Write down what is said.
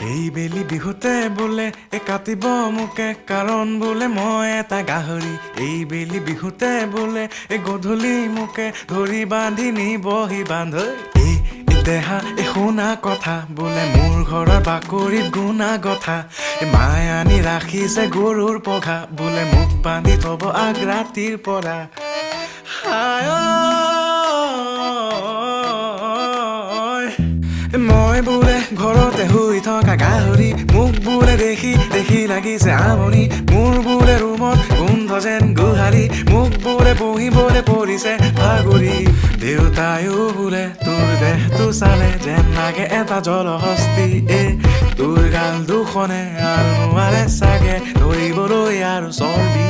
এই বেলি বিহুতে বোলে কাটিব মোকে কাৰণ বোলে মই এটা গাহৰি এই বেলি বিহুতে বোলে গধূলি মোকে ধৰি বান্ধি নিবহি বান্ধ এই দেহা শুনা কথা বোলে মোৰ ঘৰৰ বাকৰিত গুণা গথা মায়ে আনি ৰাখিছে গৰুৰ পঘা বোলে মোক বান্ধি থব আগ ৰাতিৰ পৰা হায় মই বোলে ঘৰতে শুই থকা গাহৰি মোক বোলে দেখি লাগিছে আমনি মোৰ বোলে ৰুমত গোন্ধ যেন গোহালি মোক বোলে বহিবলৈ পৰিছে ভাগৰি দেউতায়ো বোলে তোৰ দেহটো চালে যেন লাগে এটা জলহস্তি তোৰ গাল দুখনে আৰু নোৱাৰে চাগে ধৰিবলৈ আৰু চৰ্বি